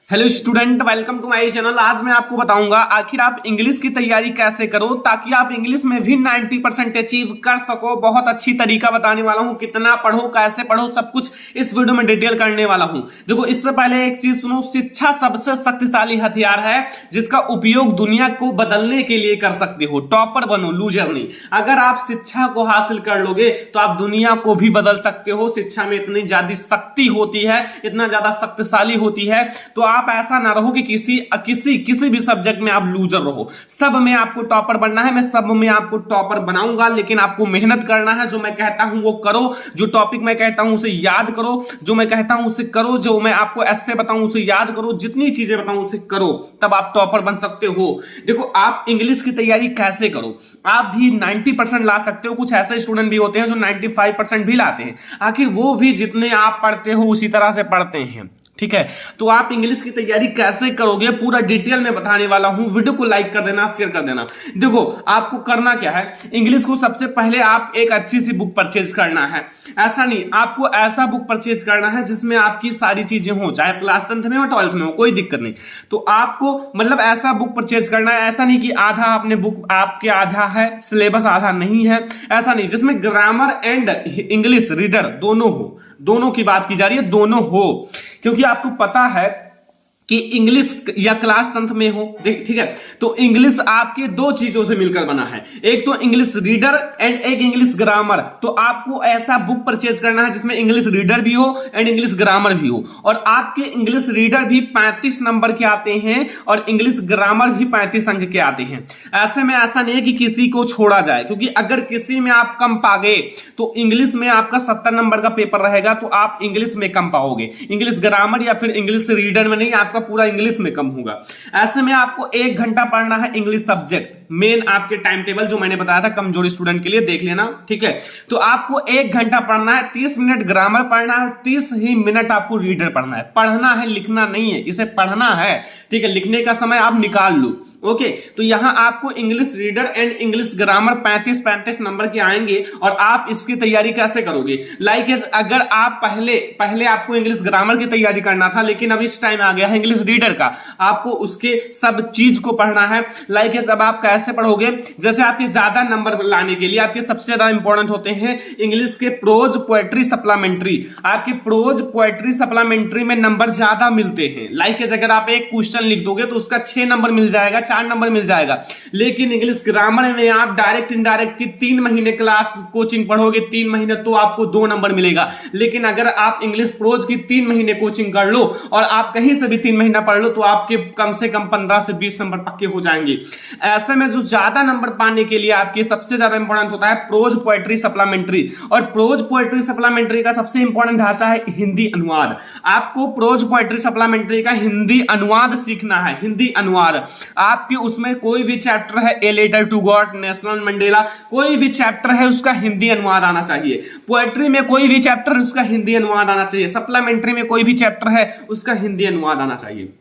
Hello student, welcome to my channel. आज मैं आपको बताऊंगा आखिर आप इंग्लिश की तैयारी कैसे करो ताकि आप इंग्लिश में भी 90% अचीव कर सको। बहुत अच्छी तरीका बताने वाला हूं, कितना पढ़ो, कैसे पढ़ो, सब कुछ इस वीडियो में डिटेल करने वाला हूं। देखो, इससे पहले एक चीज सुनो, शिक्षा सबसे शक्तिशाली हथियार है जिसका उपयोग दुनिया को बदलने के लिए कर सकते हो। टॉपर बनो, लूजर नहीं। अगर आप शिक्षा को हासिल कर लोगे तो आप दुनिया को भी बदल सकते हो। शिक्षा में इतनी ज्यादा शक्ति होती है, इतना ज्यादा शक्तिशाली होती है, तो आप ऐसा ना रहो कि किसी भी सब्जेक्ट में आप लूजर रहो। सब में आपको टॉपर बनना है, मैं सब में आपको टॉपर बनाऊंगा, लेकिन आपको मेहनत करना है। जो मैं कहता हूं वो करो, जो टॉपिक मैं कहता हूं उसे याद करो, जो मैं कहता हूं उसे करो, जो मैं आपको ऐसे बताऊं उसे याद करो, जितनी चीजें बताऊं उसे करो, तब आप टॉपर बन सकते हो। देखो, आप इंग्लिश की तैयारी कैसे करो, आप भी 90% ला सकते हो। कुछ ऐसे स्टूडेंट भी होते हैं जो 95% भी लाते हैं। आखिर वो भी जितने आप पढ़ते हो उसी तरह से पढ़ते हैं, ठीक है। तो आप इंग्लिश की तैयारी कैसे करोगे पूरा डिटेल में बताने वाला हूं। वीडियो को लाइक कर देना, शेयर कर देना। देखो, आपको करना क्या है, इंग्लिश को सबसे पहले आप एक अच्छी सी बुक परचेज करना है। ऐसा नहीं, आपको ऐसा बुक परचेज करना है जिसमें आपकी सारी चीजें हो, चाहे क्लास 10th में हो 12th में हो, कोई दिक्कत नहीं। तो आपको मतलब ऐसा बुक परचेज करना है। ऐसा नहीं कि आधा आपने बुक आपके आधा है सिलेबस, आधा नहीं है, ऐसा नहीं। जिसमें ग्रामर एंड इंग्लिश रीडर दोनों हो, दोनों की बात की जा रही है, दोनों हो। क्योंकि आपको पता है कि इंग्लिश या क्लास 10th में हो, ठीक है, तो इंग्लिश आपके दो चीजों से मिलकर बना है। एक तो इंग्लिश रीडर एंड एक इंग्लिश ग्रामर। तो आपको ऐसा बुक परचेज करना है जिसमें इंग्लिश रीडर भी हो एंड इंग्लिश ग्रामर भी हो। और आपके इंग्लिश रीडर भी 35 नंबर के आते हैं और इंग्लिश ग्रामर भी 35 अंक के आते हैं। ऐसे में ऐसा नहीं है कि किसी को छोड़ा जाए, क्योंकि अगर किसी में आप कम पा गए तो इंग्लिश में आपका 70 नंबर का पेपर रहेगा, तो आप इंग्लिश में कम पाओगे। इंग्लिश ग्रामर या फिर इंग्लिश रीडर में नहीं, आपका पूरा इंग्लिश में कम होगा। ऐसे में आपको 1 घंटा पढ़ना है इंग्लिश सब्जेक्ट, मेन आपके टाइम टेबल जो मैंने बताया था कमजोर स्टूडेंट के लिए, देख लेना, ठीक है। तो आपको 1 घंटा पढ़ना है, 30 मिनट ग्रामर पढ़ना है, 30 ही मिनट आपको रीडर पढ़ना है। पढ़ना है, लिखना नहीं है, इसे पढ़ना है, ठीक है। लिखने का समय आप निकाल लो, ओके। तो यहां आपको English reader and English grammar 35 number के आएंगे। और आप इसकी तैयारी कैसे करोगे, लाइक अगर आप पहले आपको इंग्लिश ग्रामर की तैयारी करना था, लेकिन अब इस टाइम आ गया है इंग्लिश रीडर का, आपको उसके सब चीज को पढ़ना है। लाइक अब आप कैसे पढ़ोगे, जैसे आपके ज्यादा नंबर लाने के लिए आपके सबसे ज्यादा इंपॉर्टेंट होते हैं इंग्लिश के प्रोज, पोएट्री, सप्लीमेंट्री। आपके प्रोज, पोएट्री, सप्लीमेंट्री में नंबर ज्यादा मिलते हैं। लाइक अगर आप एक क्वेश्चन लिख दोगे तो उसका 6 नंबर मिल जाएगा, 4 नंबर मिल जाएगा। लेकिन इंग्लिश ग्रामर में आप डायरेक्ट इनडायरेक्ट की 3 महीने क्लास कोचिंग पढ़ोगे, 3 महीने, तो आपको 2 नंबर मिलेगा। लेकिन अगर आप इंग्लिश प्रोज की 3 महीने कोचिंग कर लो और आप कहीं से भी 3 महीना पढ़ लो, तो आपके कम से कम 15 से 20 नंबर पक्के हो जाएंगे। ऐसे में जो ज्यादा नंबर पाने के लिए आपके सबसे ज्यादा इंपॉर्टेंट होता है प्रोज, पोएट्री, सप्लीमेंट्री। और प्रोज, पोएट्री, सप्लीमेंट्री का सबसे इंपॉर्टेंट ढांचा है हिंदी अनुवाद। आपको प्रोज, पोएट्री, सप्लीमेंट्री का हिंदी अनुवाद सीखना है। हिंदी अनुवाद आपके उसमें कोई भी चैप्टर है, a letter to God, Nelson Mandela, कोई भी चैप्टर है उसका हिंदी अनुवाद आना चाहिए। पोएट्री में कोई भी चैप्टर है उसका हिंदी अनुवाद आना चाहिए। सप्लीमेंट्री में कोई भी चैप्टर है उसका हिंदी अनुवाद आना चाहिए।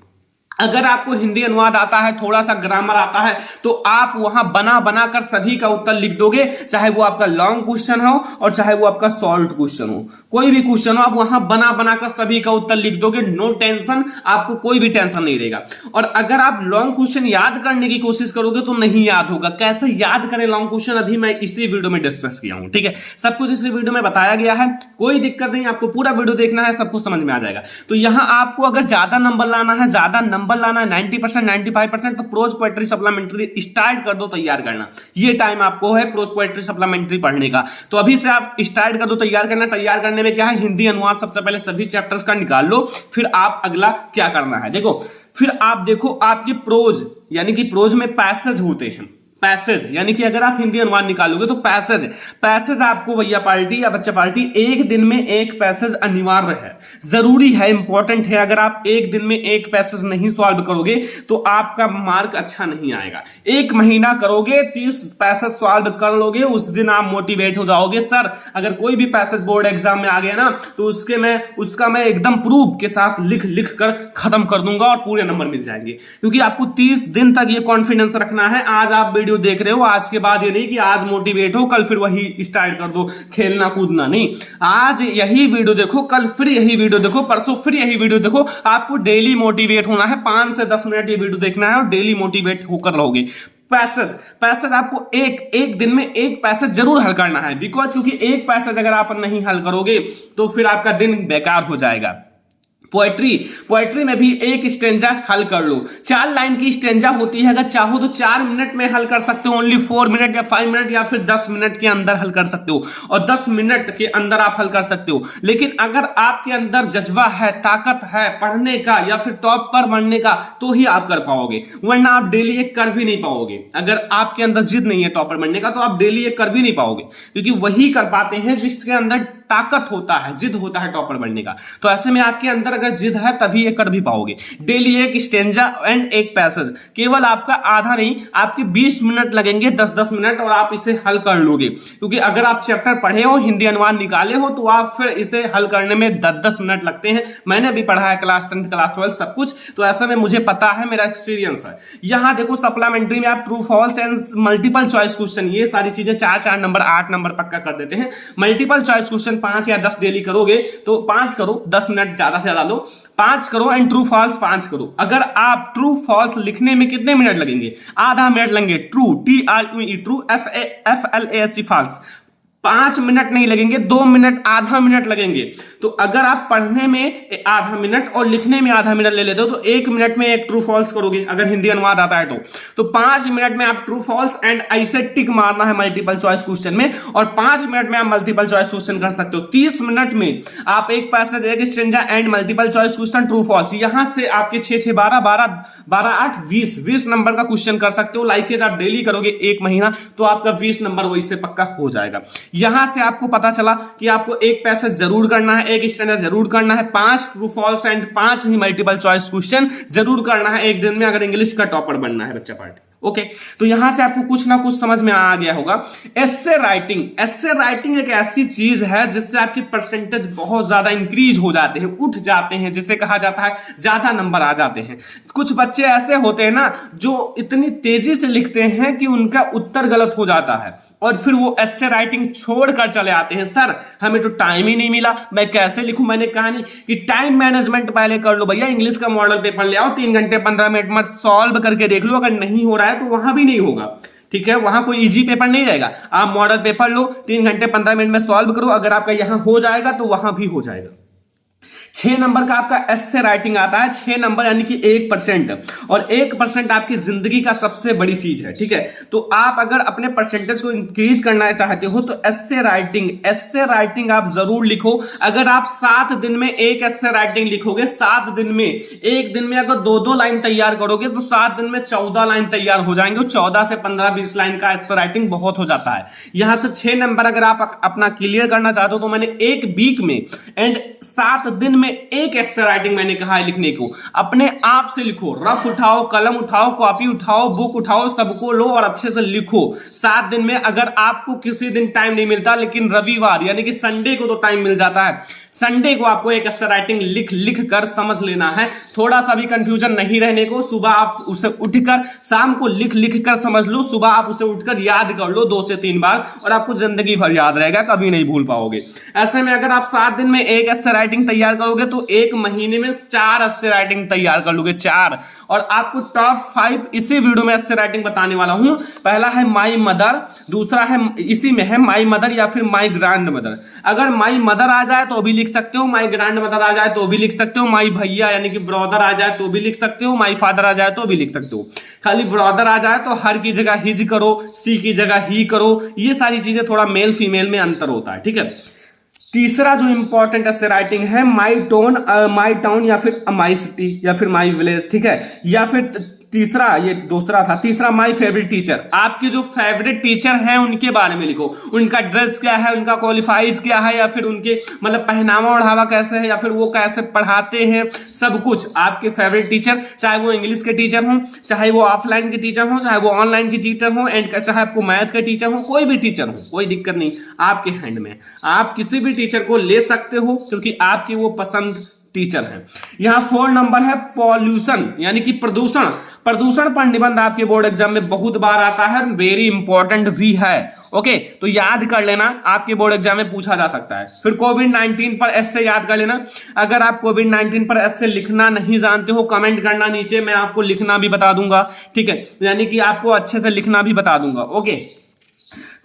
अगर आपको हिंदी अनुवाद आता है, थोड़ा सा ग्रामर आता है, तो आप वहां बना बना कर सभी का उत्तर लिख दोगे, चाहे वो आपका लॉन्ग क्वेश्चन हो और चाहे वो आपका सॉल्व क्वेश्चन हो, कोई भी क्वेश्चन हो, आप वहां बना बना कर सभी का उत्तर लिख दोगे। नो टेंशन, आपको कोई भी टेंशन नहीं रहेगा। और अगर आप लॉन्ग क्वेश्चन याद करने की कोशिश करोगे तो नहीं याद होगा। कैसे याद करें लॉन्ग क्वेश्चन, अभी मैं इसी वीडियो में डिस्कस किया हूं, ठीक है। सब कुछ इसी वीडियो में बताया गया है, कोई दिक्कत नहीं, आपको पूरा वीडियो देखना है, सब कुछ समझ में आ जाएगा। तो यहां आपको अगर ज्यादा नंबर लाना है, ज्यादा नंबर लाना है, 90%, 95%, तो प्रोज, पोएट्री, सप्लीमेंट्री स्टार्ट कर दो तैयार करना। ये टाइम आपको है प्रोज, पोएट्री, सप्लीमेंट्री पढ़ने का। तो अभी से आप स्टार्ट कर दो तैयार करना। तैयार करने में क्या है, हिंदी अनुवाद सबसे पहले सभी चैप्टर्स का निकाल लो, फिर आप अगला क्या करना है देखो। फिर आप देखो, आपकी प्रोज यानी कि प्रोज में पैसेज होते हैं। पैसेज यानी कि अगर आप हिंदी अनुवाद निकालोगे तो पैसेज आपको भैया पार्टी या बच्चा पार्टी 1 दिन में 1 पैसेज अनिवार्य है, जरूरी है, इंपॉर्टेंट है। अगर आप 1 दिन में 1 पैसेज नहीं सॉल्व करोगे तो आपका मार्क अच्छा नहीं आएगा। 1 महीना करोगे, 30 पैसेज सॉल्व कर लोगे, उस दिन आप मोटिवेट हो जाओगे। सर, अगर कोई भी पैसेज बोर्ड एग्जाम में आ गया ना तो उसका मैं एकदम प्रूफ के साथ लिख कर खत्म कर दूंगा और पूरे नंबर मिल जाएंगे। क्योंकि आपको 30 दिन तक ये कॉन्फिडेंस रखना है। आज आप वीडियो देख रहे हो, आज के बाद ये नहीं कि आज मोटिवेट हो कल फिर वही स्टार्ट कर दो खेलना कूदना, नहीं। आज यही वीडियो देखो, कल फिर यही वीडियो देखो, परसों फिर यही वीडियो देखो। आपको डेली मोटिवेट होना है, 5 से 10 मिनट ये वीडियो देखना है और डेली मोटिवेट होकर रहोगे। पैसेज आपको एक दिन में एक पैसेज जरूर हल करना है, बिकॉज क्योंकि एक पैसेज अगर आप नहीं हल करोगे तो फिर आपका दिन बेकार हो जाएगा। पोएट्री में भी एक स्टेंजा हल कर लो। 4 लाइन की स्टेंजा होती है, अगर चाहो तो 4 मिनट में हल कर सकते हो, ओनली 4 मिनट या 5 मिनट या फिर 10 मिनट के अंदर हल कर सकते हो, और 10 मिनट के अंदर आप हल कर सकते हो। लेकिन अगर आपके अंदर जज्बा है, ताकत है पढ़ने का या फिर टॉप पर बढ़ने का, तो ही आप कर पाओगे, वरना आप डेली एक कर भी नहीं पाओगे। अगर आपके अंदर जिद नहीं है टॉप पर बढ़ने का तो आप डेली एक कर भी नहीं पाओगे, क्योंकि वही कर पाते हैं जिसके अंदर ताकत होता है, जिद होता है टॉपर बनने का। तो ऐसे में आपके अंदर अगर जिद है तभी ये कर भी पाओगे। डेली एक स्टेंजा एंड एक पैसेज, केवल आपका आधा नहीं, आपके 20 मिनट लगेंगे, 10-10 मिनट, और आप इसे हल कर लोगे। क्योंकि अगर आप चैप्टर पढ़े हो, हिंदी अनुवाद निकाले हो, तो आप फिर इसे हल करने में 10-10 मिनट लगते हैं। मैंने भी पढ़ा है क्लास 10 क्लास 12 सब कुछ, तो ऐसे में मुझे पता है, मेरा एक्सपीरियंस है। यहां देखो सप्लीमेंट्री में आप true false and multiple choice question, ये सारी चीजें 4-4 नंबर 8 नंबर पक्का कर देते हैं। मल्टीपल चॉइस क्वेश्चन 5 या 10 डेली करोगे तो 5 करो, 10 मिनट ज्यादा से ज्यादा लो, 5 करो एंड ट्रू फॉल्स 5 करो। अगर आप ट्रू फॉल्स लिखने में कितने मिनट लगेंगे? आधा मिनट लगेंगे। True, TRUE, true, FALSE false 5 minute नहीं लगेंगे, 2 मिनट, आधा मिनट लगेंगे। तो अगर आप पढ़ने में आधा मिनट और लिखने में आधा मिनट ले लेते हो तो 1 मिनट में एक ट्रू फॉल्स करोगे, अगर हिंदी अनुवाद आता है तो 5 मिनट में आप ट्रू फॉल्स एंड ऐसे टिक मारना है मल्टीपल चॉइस क्वेश्चन में, और 5 मिनट में आप मल्टीपल चॉइस क्वेश्चन कर सकते हो। 30 मिनट में आप एक पैसेज, एक स्ट्रेंजा and multiple choice question true false, यहां से आपके 6-6 12 8 20 नंबर का क्वेश्चन कर सकते हो। लाइकेज आप डेली करोगे 1 महीना तो आपका 20 नंबर वही से पक्का हो जाएगा। यहां से आपको पता चला कि आपको एक पैसेज जरूर करना है, एक स्टैंडर्ड जरूर करना है, 5 ट्रू फॉल्स एंड 5 ही मल्टीपल चॉइस क्वेश्चन जरूर करना है एक दिन में, अगर इंग्लिश का टॉपर बनना है बच्चा पार्टी। ओके, तो यहां से आपको कुछ ना कुछ समझ में आ गया होगा। एस्से राइटिंग एक ऐसी चीज है जिससे आपकी परसेंटेज बहुत ज्यादा इंक्रीज हो जाते हैं, उठ जाते हैं, जिसे कहा जाता है ज्यादा नंबर आ जाते हैं। कुछ बच्चे ऐसे होते हैं ना जो इतनी तेजी से लिखते हैं कि उनका उत्तर गलत हो जाता है और फिर वो एस्से राइटिंग छोड़कर चले आते हैं। सर हमें तो टाइम ही नहीं मिला, मैं कैसे लिखूं? मैंने कहा नहीं कि टाइम मैनेजमेंट पहले कर लो भैया, इंग्लिश का मॉडल पेपर ले आओ, 3 घंटे 15 मिनट में सॉल्व करके देख लो, अगर नहीं हो रहा है तो वहां भी नहीं होगा। ठीक है, वहां कोई इजी पेपर नहीं रहेगा। आप मॉडल पेपर लो, 3 घंटे 15 मिनट में सॉल्व करो, अगर आपका यहां हो जाएगा तो वहां भी हो जाएगा। 6 नंबर का आपका एस्से राइटिंग आता है, 6 नंबर यानी कि 1%, और 1% आपकी जिंदगी का सबसे बड़ी चीज है। ठीक है, तो आप अगर अपने परसेंटेज को इंक्रीज करना चाहते हो तो एस्से राइटिंग आप जरूर लिखो। अगर आप 7 दिन में एक एस्से राइटिंग लिखोगे, 7 दिन में, एक दिन में अगर 2-2 लाइन तैयार करोगे तो 7 दिन में 14 लाइन तैयार हो जाएंगे। 14 से 15-20 लाइन का एस्से राइटिंग बहुत हो जाता है। यहां से 6 नंबर अगर आप अपना क्लियर करना चाहते हो तो मैंने 1 वीक में एंड 7 दिन में एक एस्से राइटिंग मैंने कहा है लिखने को। अपने आप से लिखो, रफ उठाओ, कलम उठाओ, कॉपी उठाओ, बुक उठाओ, सबको लो और अच्छे से लिखो 7 दिन में। अगर आपको किसी दिन टाइम नहीं मिलता, लेकिन रविवार यानी कि संडे को तो टाइम मिल जाता है, संडे को आपको एक एस्से राइटिंग लिख कर समझ लेना है। थोड़ा सा भी कंफ्यूजन नहीं रहने को, सुबह आप उसे उठकर, शाम को लिख कर समझ लो, सुबह आप उसे उठकर याद कर लो 2 से 3 बार, और आपको जिंदगी भर याद रहेगा, कभी नहीं भूल पाओगे। ऐसे में अगर आप 7 दिन में एक एस्से राइटिंग तैयार करोगे तो 1 महीने में 4 एस्से राइटिंग तैयार कर लोगे, 4। और आपको टॉप 5 इसी वीडियो में एस्से राइटिंग बताने वाला हूं। पहला है माई मदर, दूसरा है इसी में है माई मदर या फिर माई ग्रैंड मदर। अगर माई मदर आ जाए तो भी लिख सकते हो, माई ग्रैंड मदर आ जाए तो भी लिख सकते हो, माई भैया यानी कि ब्रदर आ जाए तो भी लिख सकते हो, माई फादर आ जाए तो भी लिख सकते हो। खाली ब्रदर आ जाए तो हर की जगह हिज करो, सी की जगह ही करो, ये सारी चीजें थोड़ा मेल फीमेल में अंतर होता है। ठीक है, तीसरा जो इंपॉर्टेंट एस्से राइटिंग है माई टाउन या फिर माई सिटी या फिर माई विलेज। ठीक है, या फिर तीसरा, ये दूसरा था, तीसरा माई फेवरेट टीचर। आपके जो फेवरेट टीचर हैं उनके बारे में लिखो, उनका ड्रेस क्या है, उनका क्वालिफाइज क्या है, या फिर उनके मतलब पहनावा ओढ़ावा कैसे है, या फिर वो कैसे पढ़ाते हैं, सब कुछ आपके फेवरेट टीचर, चाहे वो इंग्लिश के टीचर हों, चाहे वो ऑफलाइन के टीचर हों, चाहे वो ऑनलाइन के टीचर हों, एंड चाहे आपको मैथ के टीचर हो, कोई भी टीचर हो, कोई दिक्कत नहीं, आपके हैंड में। आप किसी भी टीचर को ले सकते हो क्योंकि आपकी वो पसंद टीचर हैं। यहाँ 4 नंबर है पॉल्यूशन यानी कि प्रदूषण। प्रदूषण पर निबंध आपके बोर्ड एग्जाम में बहुत बार आता है, वेरी इंपॉर्टेंट भी है। ओके, तो याद कर लेना, आपके बोर्ड एग्जाम में पूछा जा सकता है। फिर कोविड-19 पर ऐसे याद कर लेना। अगर आप कोविड-19 पर ऐसे लिखना नहीं जानते हो, कमेंट करना नीचे, मैं आपको लिखना भी बता दूंगा। ठीक है, यानी कि आपको अच्छे से लिखना भी बता दूंगा। ओके,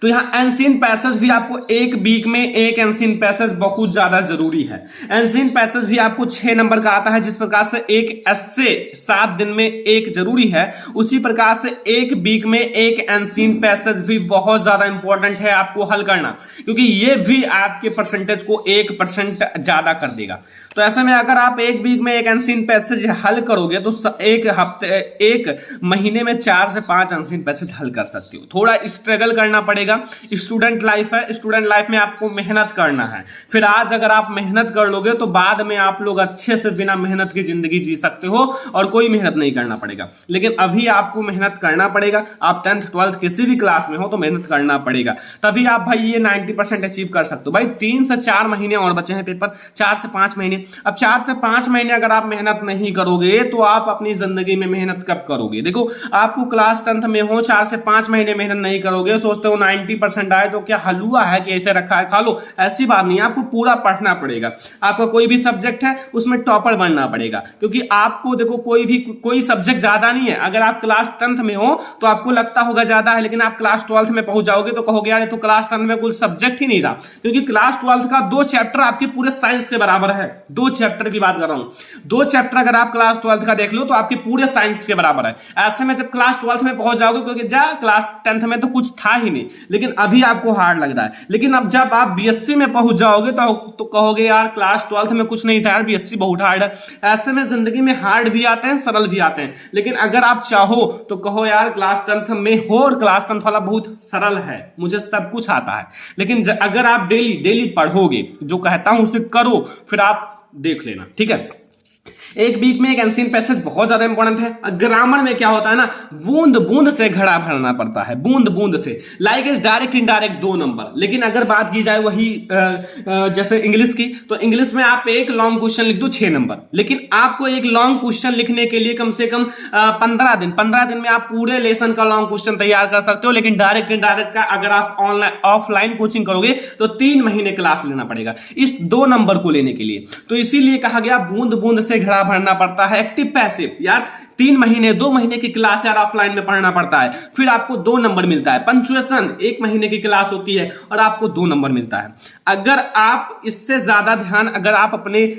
तो यहाँ एंशिएंट पैसेज भी आपको एक वीक में एक एंशिएंट पैसेज बहुत ज्यादा जरूरी है। एंशिएंट पैसेज भी आपको 6 नंबर का आता है। जिस प्रकार से एक ऐसे 7 दिन में एक जरूरी है, उसी प्रकार से एक वीक में एक एंशिएंट पैसेज भी बहुत ज्यादा इंपॉर्टेंट है आपको हल करना, क्योंकि ये भी आपके परसेंटेज को 1% ज्यादा कर देगा। तो ऐसे में अगर आप एक वीक में एक एंशिएंट पैसेज हल करोगे तो एक महीने में 4 से 5 एंशिएंट पैसेज हल कर सकते हो। थोड़ा स्ट्रगल करना पड़ेगा, स्टूडेंट लाइफ है, स्टूडेंट लाइफ में आपको मेहनत करना है। फिर आज अगर आप मेहनत कर लोगे तो बाद में आप लोग अच्छे से बिना मेहनत की जिंदगी जी सकते हो और कोई मेहनत नहीं करना पड़ेगा। लेकिन अभी आपको मेहनत करना पड़ेगा। आप 10th 12th किसी भी क्लास में हो तो मेहनत करना पड़ेगा, तभी आप भाई ये 90% अचीव कर सकते हो। भाई 3 से 4 महीने और बचे हैं पेपर, 4 से 5 महीने। अब 4 से 5 महीने अगर आप मेहनत नहीं करोगे तो आप अपनी जिंदगी में मेहनत कब करोगे? देखो, आपको क्लास 10th में हो, 4 से 5 महीने मेहनत नहीं करोगे, सोचते हो 90% आए तो क्या हलवा है कि ऐसे रखा है खा लो, ऐसी बात नहीं है। आपको पूरा पढ़ना पड़ेगा। आपका कोई भी सब्जेक्ट है उसमें टॉपर बनना पड़ेगा, क्योंकि आपको देखो कोई सब्जेक्ट ज्यादा नहीं है। अगर आप क्लास 10th में हो तो आपको लगता होगा ज्यादा है, लेकिन आप क्लास 12th में पहुंच जाओगे तो कहोगे यार ये तो क्लास 10th में कोई सब्जेक्ट ही नहीं था, क्योंकि क्लास 12th का 2 चैप्टर आपके पूरे साइंस के बराबर है। 2 चैप्टर की बात कर रहा हूं, 2 चैप्टर अगर आप क्लास 12th का देख लो तो आपके पूरे साइंस के बराबर है। ऐसे में जब क्लास 12th में पहुंच जाओगे, क्योंकि क्लास 10th में तो कुछ था ही नहीं, लेकिन अभी आपको हार्ड लग रहा है। लेकिन अब जब आप बीएससी में पहुंच जाओगे तो कहोगे यार क्लास 12th में कुछ नहीं था यार, बीएससी बहुत हार्ड है। ऐसे में जिंदगी में हार्ड भी आते हैं, सरल भी आते हैं। लेकिन अगर आप चाहो तो कहो यार क्लास 10th में हो और क्लास 10th वाला बहुत सरल है, मुझे सब कुछ आता है। लेकिन अगर आप डेली पढ़ोगे, जो कहता हूं उसे करो, फिर आप देख लेना। ठीक है, एक वीक में एक एंशिएंट पैसेज बहुत ज्यादा इंपॉर्टेंट है। ग्रामर में क्या होता है ना, बूंद बूंद से घड़ा भरना पड़ता है, बूंद बूंद से। Like is direct indirect 2 number. लेकिन अगर बात की जाए वही जैसे इंग्लिश की, तो इंग्लिश में आप एक लॉन्ग क्वेश्चन लिख दो 6 नंबर। लेकिन आपको एक लॉन्ग क्वेश्चन लिखने के लिए कम से कम 15 दिन में आप पूरे लेसन का लॉन्ग क्वेश्चन तैयार कर सकते हो। लेकिन डायरेक्ट इनडायरेक्ट का अगर आप ऑफलाइन कोचिंग करोगे तो 3 महीने क्लास लेना पड़ेगा इस 2 नंबर को लेने के लिए। तो इसीलिए कहा गया बूंद बूंद से घड़ा भरना पड़ता है। एक्टिव पैसिव यार 3 महीने 2 महीने की क्लास यार ऑफलाइन में पढ़ना पड़ता है, फिर आपको 2 नंबर मिलता है। पंक्चुएशन 1 महीने की क्लास होती है और आपको 2 नंबर मिलता है। अगर आप इससे ज्यादा ध्यान अगर आप अपने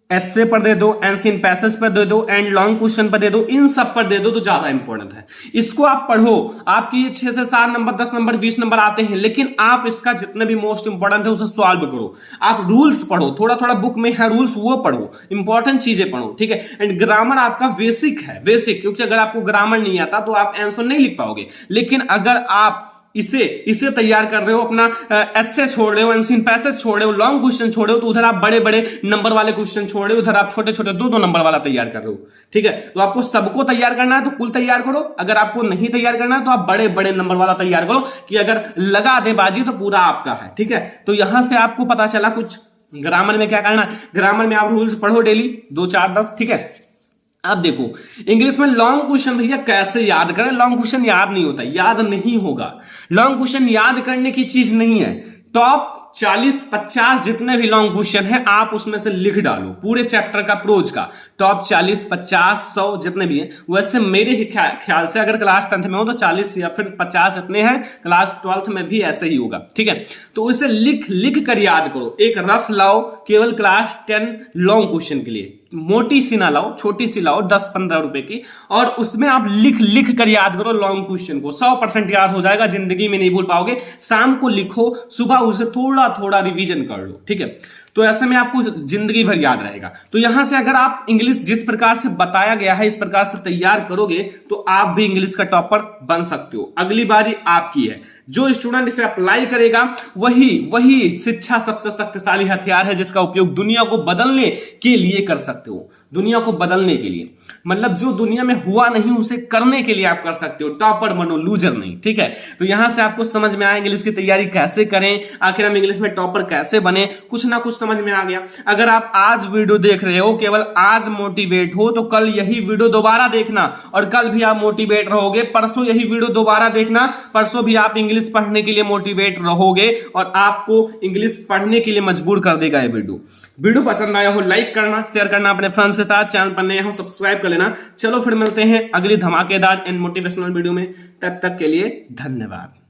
एस्से पर दे दो, एंशिएंट पैसेज पर दे दो, एंड लॉन्ग क्वेश्चन पर दे दो, इन सब पर दे दो तो ज्यादा इंपॉर्टेंट है। इसको आप पढ़ो, आपकी 6 से 7 नंबर 10 नंबर 20 नंबर आते हैं, लेकिन आप इसका जितने भी मोस्ट इंपॉर्टेंट है उसे सॉल्व करो। आप रूल्स पढ़ो, थोड़ा थोड़ा बुक में है रूल्स, वो पढ़ो, इंपॉर्टेंट चीजें पढ़ो। ठीक है, एंड ग्रामर आपका बेसिक है, बेसिक, क्योंकि अगर आपको ग्रामर नहीं आता तो आप आंसर नहीं लिख पाओगे। लेकिन अगर आप इसे तैयार कर रहे हो, अपना एस्से छोड़ रहे हो, एंशिएंट पैसेज छोड़ रहे हो, लॉन्ग क्वेश्चन छोड़ रहे हो, तो उधर आप बड़े बड़े नंबर वाले क्वेश्चन छोड़ रहे हो, उधर आप छोटे छोटे 2-2 नंबर वाला तैयार कर रहे हो। ठीक है, तो आपको सबको तैयार करना है तो कुल तैयार करो। अगर आपको नहीं तैयार करना है तो आप बड़े बड़े नंबर वाला तैयार करो, कि अगर लगा दे बाजी तो पूरा आपका है। ठीक है, तो यहां से आपको पता चला कुछ ग्रामर में क्या करना है। ग्रामर में आप रूल्स पढ़ो डेली 2 4 10। ठीक है, अब देखो इंग्लिश में लॉन्ग क्वेश्चन भैया कैसे याद करें। लॉन्ग क्वेश्चन याद नहीं होता, याद नहीं होगा। लॉन्ग क्वेश्चन याद करने की चीज नहीं है। टॉप 40-50 जितने भी लॉन्ग क्वेश्चन है आप उसमें से लिख डालो, पूरे चैप्टर का प्रोज का टॉप 40-50-100 जितने भी हैं। वैसे मेरे ख्याल से अगर क्लास 10th में हो तो 40 या फिर 50 इतने हैं, क्लास 12th में भी ऐसे ही होगा। ठीक है, तो उसे लिख कर याद करो। एक रफ लाओ केवल क्लास 10 लॉन्ग क्वेश्चन के लिए, मोटी सी ना लाओ, छोटी सी लाओ 10-15 रुपए की, और उसमें आप लिख कर याद करो लॉन्ग क्वेश्चन को। 100% याद हो जाएगा, जिंदगी में नहीं भूल पाओगे। शाम को लिखो, सुबह उसे थोड़ा थोड़ा रिवीजन कर लो। ठीक है, तो ऐसे में आपको जिंदगी भर याद रहेगा। तो यहां से अगर आप इंग्लिश जिस प्रकार से बताया गया है इस प्रकार से तैयार करोगे तो आप भी इंग्लिश का टॉपर बन सकते हो। अगली बारी आपकी है। जो स्टूडेंट इसे अप्लाई करेगा वही शिक्षा सबसे शक्तिशाली हथियार है, जिसका उपयोग दुनिया को बदलने के लिए कर सकते हो। दुनिया को बदलने के लिए, मतलब जो दुनिया में हुआ नहीं उसे करने के लिए आप कर सकते हो। टॉपर बनो, लूजर नहीं, ठीक है। तो यहां से आपको समझ में आया इंग्लिश की तैयारी कैसे करें, आखिर हम इंग्लिश में टॉपर कैसे बने, कुछ ना कुछ समझ में आ गया। अगर आप आज वीडियो देख रहे हो, केवल आज मोटिवेट हो, तो कल यही वीडियो दोबारा देखना और कल भी आप मोटिवेट रहोगे। परसों यही वीडियो दोबारा देखना, परसों भी आप इंग्लिश पढ़ने के लिए मोटिवेट रहोगे और आपको इंग्लिश पढ़ने के लिए मजबूर कर देगा ये वीडियो पसंद आया हो लाइक करना, शेयर करना अपने फ्रेंड्स के साथ, चैनल पर नए हो सब्सक्राइब कर लेना। चलो फिर मिलते हैं अगली धमाकेदार एंड मोटिवेशनल वीडियो में, तब तक के लिए धन्यवाद।